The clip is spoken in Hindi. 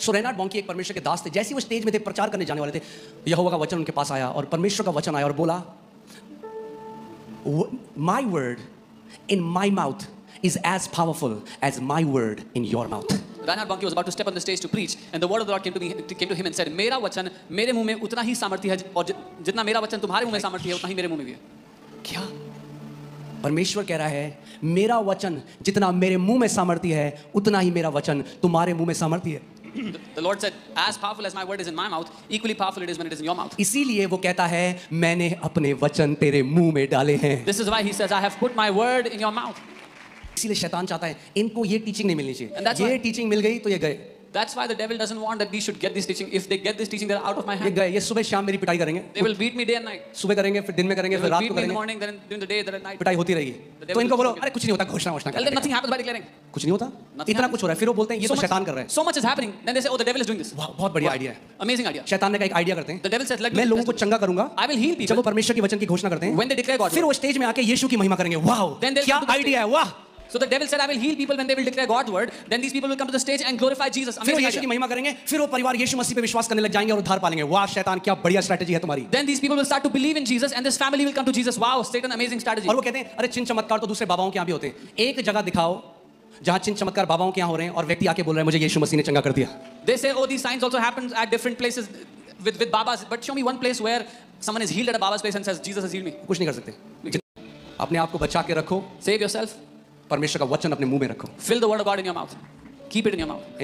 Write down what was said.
सो रेनार्ड बॉन्की एक परमेश्वर के दास थे। जैसे वो स्टेज में थे, प्रचार करने जाने वाले थे, यहोवा का वचन उनके पास आया और परमेश्वर का वचन आया और बोला, my word in my mouth is as powerful as my word in your mouth. Reinhard Bonnke was about to step on the stage to preach, and the word of the Lord came to him and said, मेरा वचन मेरे मुंह में उतना ही सामर्थ्य है, और जितना मेरा वचन तुम्हारे मुंह में सामर्थ्य है, उतना ही मेरे मुंह में भी है। क्या परमेश्वर कह रहा है, मेरा वचन जितना मेरे मुंह में सामर्थ्य है, उतना ही मेरा वचन तुम्हारे मुंह में सामर्थ्य है। The Lord said, as powerful as my word is in my mouth, equally powerful it is when it is in your mouth. इसीलिए वो कहता है, मैंने अपने वचन तेरे मुंह में डाले हैं। This is why he says, I have put my word in your mouth. इसीलिए शैतान चाहता है इनको ये टीचिंग नहीं मिलनी चाहिए। ये टीचिंग मिल गई तो ये गए। That's why the devil doesn't want that we should get this teaching. If they get this teaching, they're out of my ये hand. गए, ये सुबह शाम मेरी पिटाई करेंगे। They will beat me day and night. सुबह करेंगे, फिर दिन में करेंगे, They फिर will रात beat को me in the करेंगे, morning, then during the day, then at night. पिटाई होती रहेगी। तो इनको बोलो, अरे कुछ नहीं होता, घोषणा Tell them nothing happens by declaring. कुछ नहीं होता, इतना कुछ हो रहा है। फिर वो बोलते हैं ये तो शैतान कर रहा है। So much is happening. Then they say, oh, the devil is doing this. बहुत बढ़िया आइडिया है। Amazing idea. शैतान ने कहा एक आइडिया करते हैं, The devil says, let मैं me लोगों को चंगा करूंगा। I will heal जब वो people. परमेश्वर की वचन की घोषणा करते हैं, When they declare God's फिर word. वो स्टेज में आके यीशु की महिमा करेंगे। वाह, Then they'll क्या come to the आइडिया है, वाह। So the devil said, I will heal people when they will declare God's word. Then these people will come to the stage and glorify Jesus. फिर वो Amazing यीशु की idea. महिमा करेंगे, फिर वो परिवार यीशु मसीह पे विश्वास करने लग जाएंगे और उद्धार पालेंगे। वाह शैतान, क्या बढ़िया स्ट्रेटजी है तुम्हारी। Then these people will start to believe in Jesus, and this family will come to Jesus. Wow, Satan, amazing strategy. और वो कहते हैं, अरे चिन्ह चमत्कार तो दूसरे बाबाओं के यहाँ भी होते हैं। एक जगह दिखाओ जहाँ चिन्ह चमत्कार बाबाओं के यहाँ हो रहे हैं और व्यक्ति आके बोल रहा है, मुझे यीशु मसीह ने चंगा कर दिया। They say, oh, these signs also happen at different places with Babas. But show me one place where someone is healed at a Baba's place and says, Jesus has healed me. कुछ नहीं कर सकते। अपने आप को बचा के रखो, Save yourself. परमेश्वर का वचन अपने मुंह में रखो। Fill the word of God in your mouth. Keep it in your mouth.